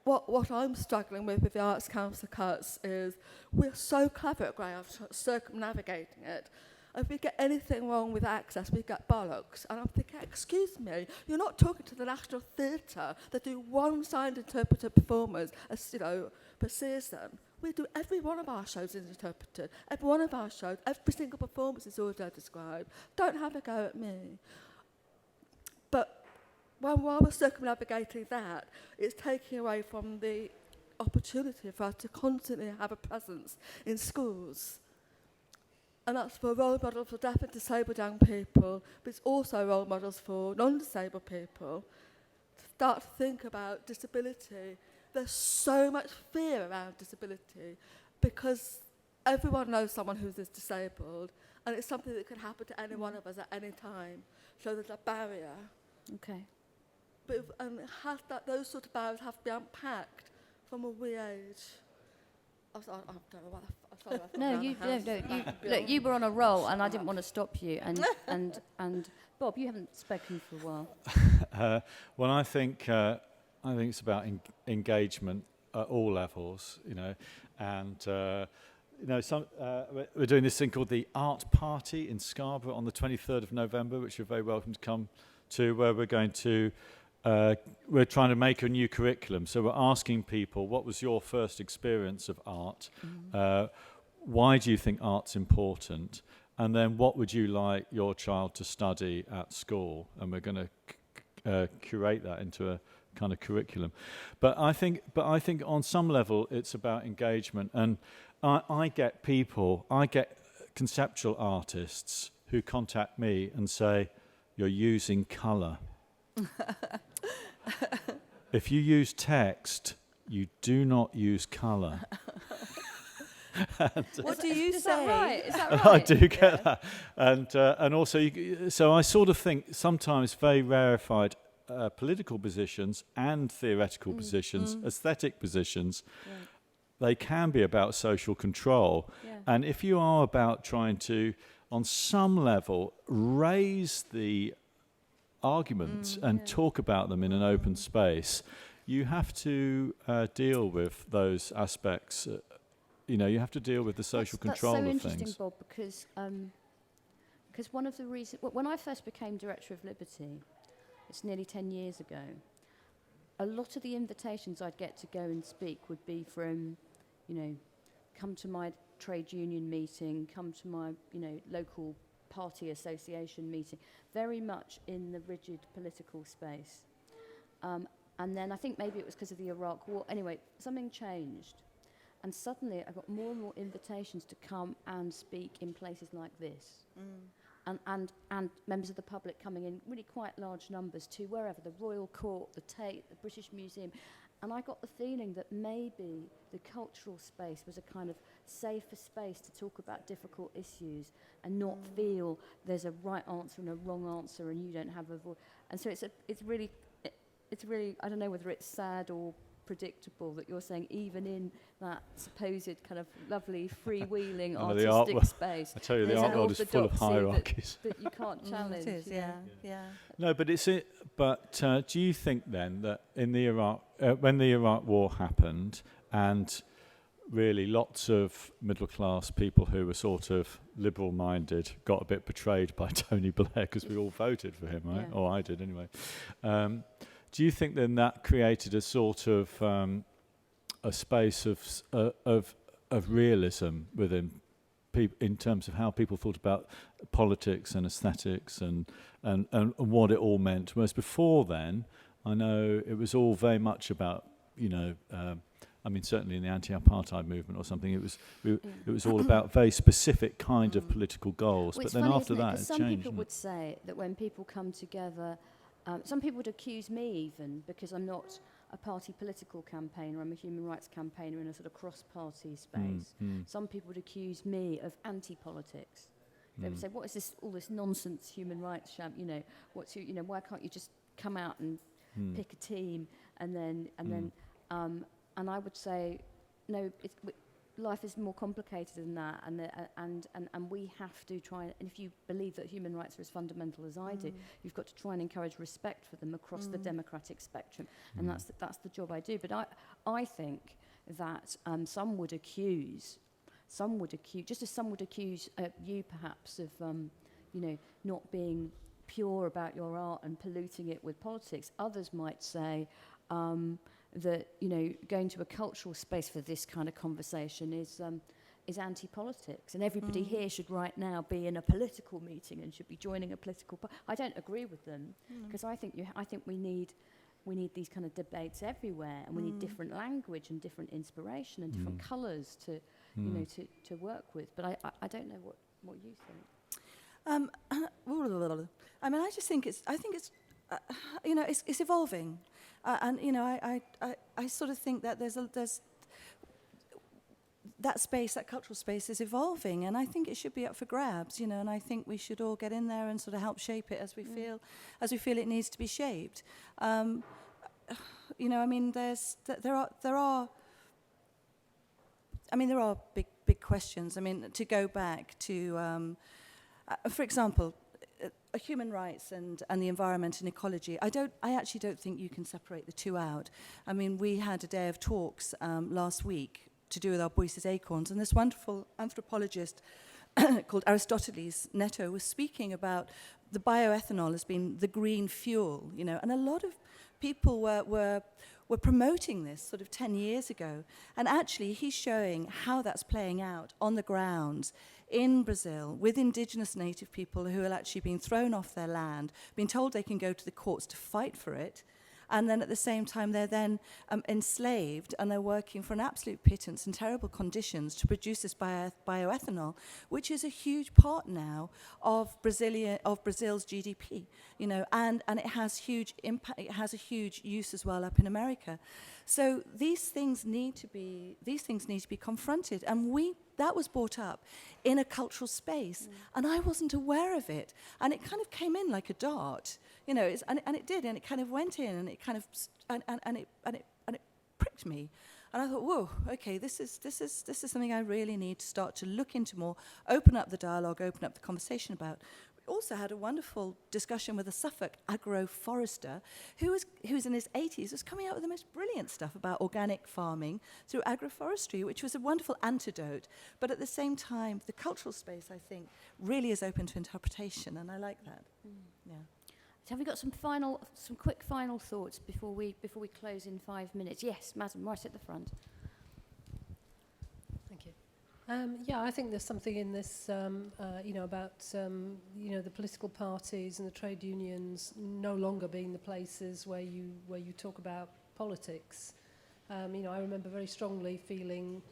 what I'm struggling with the Arts Council cuts is we're so clever at Graeae circumnavigating it. If we get anything wrong with access, we get bollocks. And I'm thinking, excuse me, you're not talking to the National Theatre that do one signed interpreter performance per season. We do every one of our shows is interpreted. Every one of our shows, every single performance is audio described. Don't have a go at me. But while we're circumnavigating that, it's taking away from the opportunity for us to constantly have a presence in schools. And that's for role models for deaf and disabled young people, but it's also role models for non-disabled people to start to think about disability. There's so much fear around disability because everyone knows someone who's disabled, and it's something that can happen to any one of us at any time. So there's a barrier. Okay. But those sort of barriers have to be unpacked from a wee age. I don't know what Look, you were on a roll, and I didn't want to stop you. And Bob, you haven't spoken for a while. Well, I think it's about engagement at all levels, and we're doing this thing called the Art Party in Scarborough on the 23rd of November, which you're very welcome to come to, where we're going to. We're trying to make a new curriculum. So we're asking people, what was your first experience of art? Mm-hmm. Why do you think art's important? And then what would you like your child to study at school? And we're going to curate that into a kind of curriculum. But I think on some level it's about engagement. And I get conceptual artists who contact me and say, you're using colour. If you use text, you do not use colour. What do you say? Is that right? I do get that. And also, so I sort of think sometimes very rarefied political positions and theoretical positions, aesthetic positions, they can be about social control. Yeah. And if you are about trying to, on some level, raise the arguments and talk about them in an open space, you have to deal with those aspects. You have to deal with the social control of things. That's so interesting, Bob, because one of the reasons... When I first became Director of Liberty, it's nearly 10 years ago, a lot of the invitations I'd get to go and speak would be from, come to my trade union meeting, come to my, local party association meeting, very much in the rigid political space. And then I think maybe it was because of the Iraq War. Anyway, something changed. And suddenly I got more and more invitations to come and speak in places like this. And members of the public coming in really quite large numbers to wherever, the Royal Court, the Tate, the British Museum. And I got the feeling that maybe the cultural space was a kind of safer space to talk about difficult issues and not feel there's a right answer and a wrong answer and you don't have a voice. And so it's really, I don't know whether it's sad or predictable that you're saying even in that supposed kind of lovely freewheeling artistic space, I tell you, the art world is full of hierarchies that you can't challenge. It is, yeah. No, but do you think then that in the Iraq, when the Iraq War happened, and really lots of middle class people who were sort of liberal minded got a bit betrayed by Tony Blair because we all voted for him, right? Or I did anyway. Do you think then that created a sort of a space of realism within people in terms of how people thought about politics and aesthetics and what it all meant? Whereas before then, I know it was all very much about, certainly in the anti-apartheid movement or something, it was all about very specific kind of political goals. Well, but then after that, it changed. Some people would say that when people come together. Some people would accuse me even, because I'm not a party political campaigner, I'm a human rights campaigner in a sort of cross-party space. Some people would accuse me of anti-politics. They would say, what is this, all this nonsense human rights, why can't you just come out and pick a team and then I would say, no, life is more complicated than that, and we have to try. And if you believe that human rights are as fundamental as I do, you've got to try and encourage respect for them across the democratic spectrum, and that's the job I do. But I think that some would accuse, just as some would accuse you perhaps of not being pure about your art and polluting it with politics. Others might say. That going to a cultural space for this kind of conversation is anti-politics, and everybody here should right now be in a political meeting and should be joining a political. I don't agree with them because I think we need these kind of debates everywhere, and we need different language and different inspiration and different colours to to work with. But I don't know what you think. I just think it's it's evolving. I sort of think that there's that space, that cultural space is evolving, and I think it should be up for grabs, and I think we should all get in there and sort of help shape it as we feel it needs to be shaped. There are big questions. To go back to, for example, human rights and the environment and ecology, I actually don't think you can separate the two out. We had a day of talks last week to do with our Boyce's acorns, and this wonderful anthropologist called Aristoteles Neto was speaking about the bioethanol as being the green fuel, and a lot of people were promoting this sort of 10 years ago, and actually he's showing how that's playing out on the ground in Brazil with indigenous native people who are actually being thrown off their land, being told they can go to the courts to fight for it, and then at the same time they're then enslaved, and they're working for an absolute pittance in terrible conditions to produce this bioethanol, which is a huge part now of Brazil's GDP, and it has huge impact. It has a huge use as well up in America. So these things need to be confronted, and that was brought up in a cultural space, and I wasn't aware of it, and it kind of came in like a dart, and it did, and it kind of went in, and it kind of and it pricked me, And I thought, whoa, okay, this is something I really need to start to look into more, open up the dialogue, open up the conversation about. We also had a wonderful discussion with a Suffolk agroforester who's in his 80s, was coming out with the most brilliant stuff about organic farming through agroforestry, which was a wonderful antidote. But at the same time, the cultural space, I think, really is open to interpretation, and I like that. Yeah. So have we got some quick final thoughts before we close in 5 minutes? Yes, madam, right at the front. Thank you. Yeah, I think there's something in this, about the political parties and the trade unions no longer being the places where you talk about politics. I remember very strongly feeling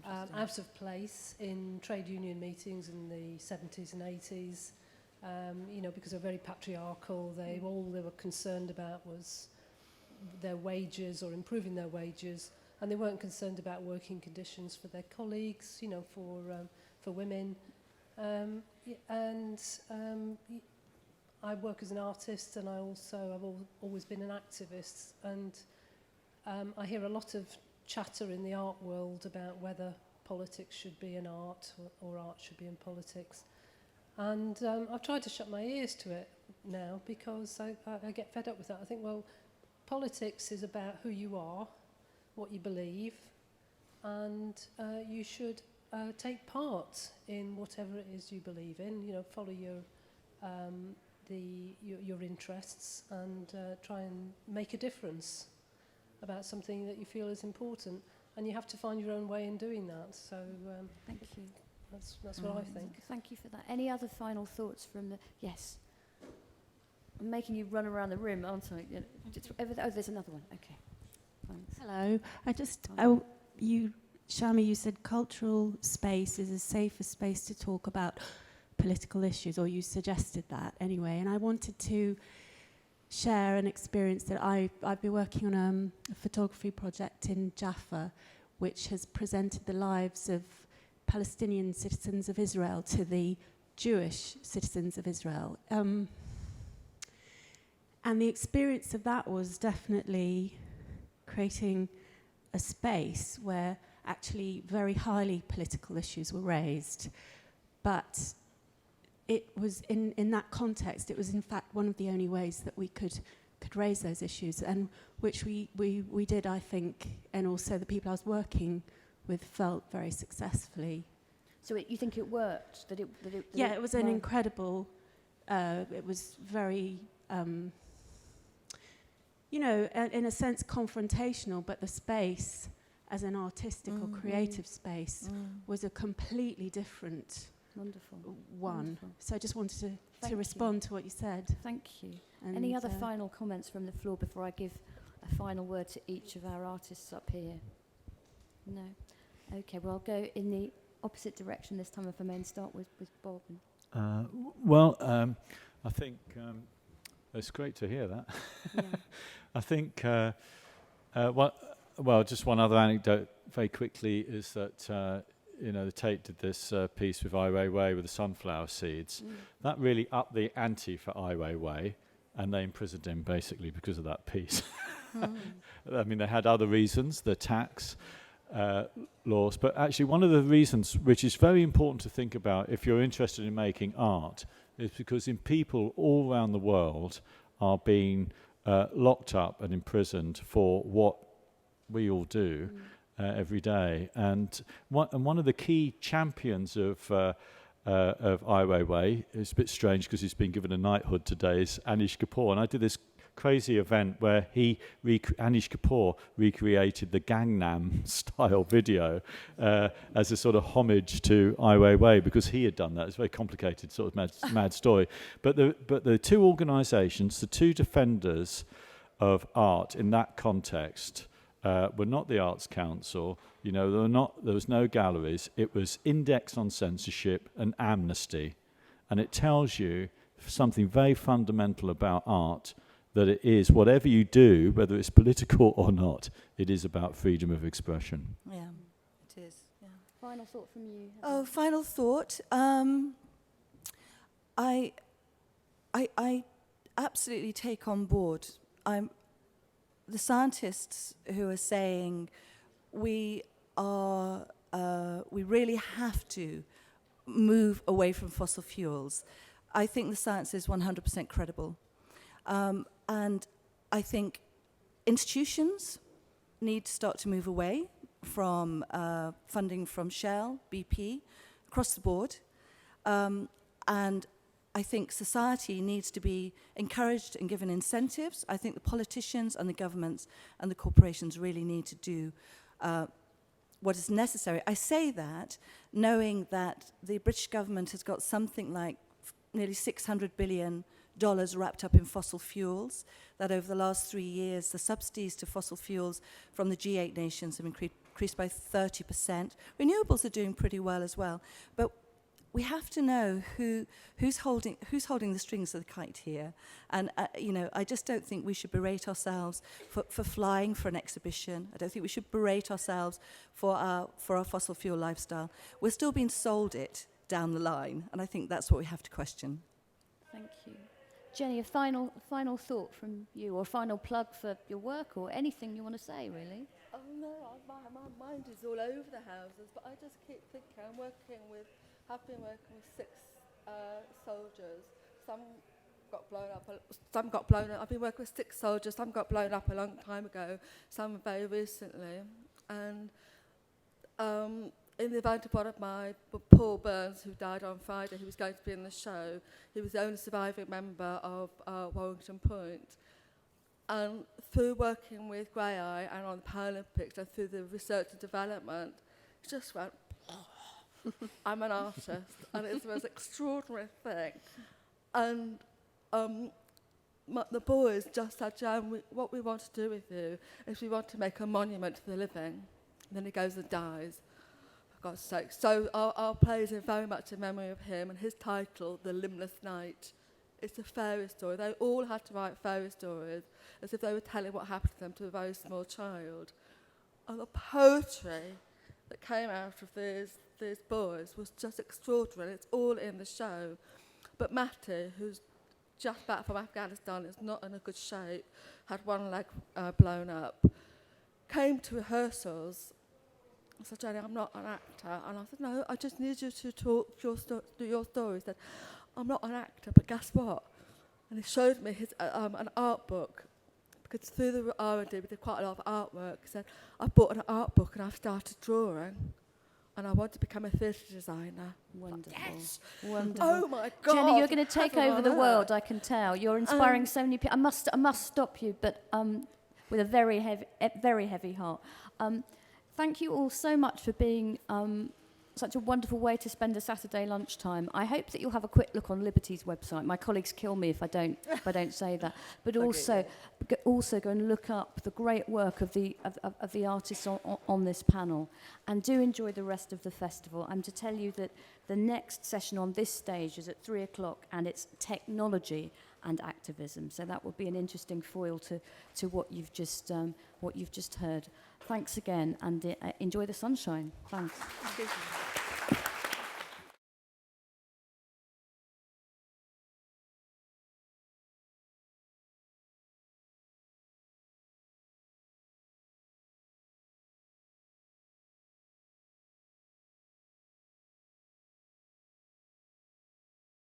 out of place in trade union meetings in the 70s and 80s. Because they're very patriarchal. All they were concerned about was their wages or improving their wages, and they weren't concerned about working conditions for their colleagues, for women. I work as an artist, and I've always been an activist, and I hear a lot of chatter in the art world about whether politics should be in art or art should be in politics. And I've tried to shut my ears to it now because I get fed up with that. I think, well, politics is about who you are, what you believe, and you should take part in whatever it is you believe in. Follow your interests and try and make a difference about something that you feel is important. And you have to find your own way in doing that. So thank you. That's what I think. Thank you for that. Any other final thoughts from the... Yes. I'm making you run around the room, aren't I? There's another one. Okay. Thanks. Hello. Shami, you said cultural space is a safer space to talk about political issues, or you suggested that anyway. And I wanted to share an experience that I've been working on a photography project in Jaffa, which has presented the lives of Palestinian citizens of Israel to the Jewish citizens of Israel. And the experience of that was definitely creating a space where actually very highly political issues were raised. But it was in that context, it was in fact one of the only ways that we could raise those issues, and which we did, I think, and also the people I was working with felt very successfully. So you think it worked? It was an incredible. It was very, in a sense, confrontational. But the space, as an artistic or creative space, was a completely different one. Wonderful. So I just wanted to respond to what you said. Thank you. And any other final comments from the floor before I give a final word to each of our artists up here? No? Okay, well, I'll go in the opposite direction this time, if I may, and start with Bob. I think it's great to hear that. Yeah. I think, just one other anecdote very quickly is that, the Tate did this piece with Ai Weiwei with the sunflower seeds. That really upped the ante for Ai Weiwei, and they imprisoned him basically because of that piece. I mean, they had other reasons, the tax laws, but actually one of the reasons which is very important to think about if you're interested in making art is because people all around the world are being locked up and imprisoned for what we all do every day. And one of the key champions of Ai Weiwei, it's a bit strange because he's been given a knighthood today, is Anish Kapoor. And I did this crazy event where Anish Kapoor recreated the Gangnam style video as a sort of homage to Ai Weiwei, because he had done that. It's a very complicated sort of mad story. But the two organisations, the two defenders of art in that context, were not the Arts Council. There was no galleries. It was Index on Censorship and Amnesty, and it tells you something very fundamental about art. That it is, whatever you do, whether it's political or not, it is about freedom of expression. Yeah, it is. Yeah. Final thought from you. Oh, final thought. I absolutely take on board. The scientists who are saying we really have to move away from fossil fuels. I think the science is 100% credible. And I think institutions need to start to move away from funding from Shell, BP, across the board. And I think society needs to be encouraged and given incentives. I think the politicians and the governments and the corporations really need to do what is necessary. I say that knowing that the British government has got something like nearly $600 billion wrapped up in fossil fuels, that over the last 3 years, the subsidies to fossil fuels from the G8 nations have increased by 30%. Renewables are doing pretty well as well. But we have to know who's holding the strings of the kite here. And, I just don't think we should berate ourselves for flying for an exhibition. I don't think we should berate ourselves for our fossil fuel lifestyle. We're still being sold it down the line, and I think that's what we have to question. Thank you. Jenny, a final thought from you, or a final plug for your work, or anything you want to say, really? Oh no, my mind is all over the houses, but I just keep thinking I've been working with 6 soldiers. Some got blown up. I've been working with 6 soldiers. Some got blown up a long time ago. Some very recently. And in the event of one of my Paul Burns, who died on Friday, he was going to be in the show. He was the only surviving member of Warrington Point. And through working with Graeae and on the Paralympics and through the research and development, it just went, I'm an artist, and it's the most extraordinary thing. And the boys just said, Jan, what we want to do with you is we want to make a monument to the living. And then he goes and dies, for God's sake. So our plays are very much in memory of him, and his title, The Limitless Night, it's a fairy story. They all had to write fairy stories as if they were telling what happened to them to a very small child. And the poetry that came out of these boys was just extraordinary. It's all in the show. But Matty, who's just back from Afghanistan, is not in a good shape, had one leg blown up, came to rehearsals. I said, Jenny, I'm not an actor. And I said, no, I just need you to do your story. He said, I'm not an actor, but guess what? And he showed me his an art book, because through the R&D we did quite a lot of artwork. He said, I've bought an art book and I've started drawing, and I want to become a theatre designer. Wonderful. Yes! Wonderful. Oh my God! Jenny, you're going to take Heaven over the on world, earth. I can tell. You're inspiring so many people. I must stop you, but with a very heavy heart. Thank you all so much for being such a wonderful way to spend a Saturday lunchtime. I hope that you'll have a quick look on Liberty's website. My colleagues kill me if I don't say that. But also go and look up the great work of the artists on this panel, and do enjoy the rest of the festival. I'm to tell you that the next session on this stage is at 3:00, and it's technology and activism. So that will be an interesting foil to what you've just heard. Thanks again, and enjoy the sunshine. Thanks. Thank you.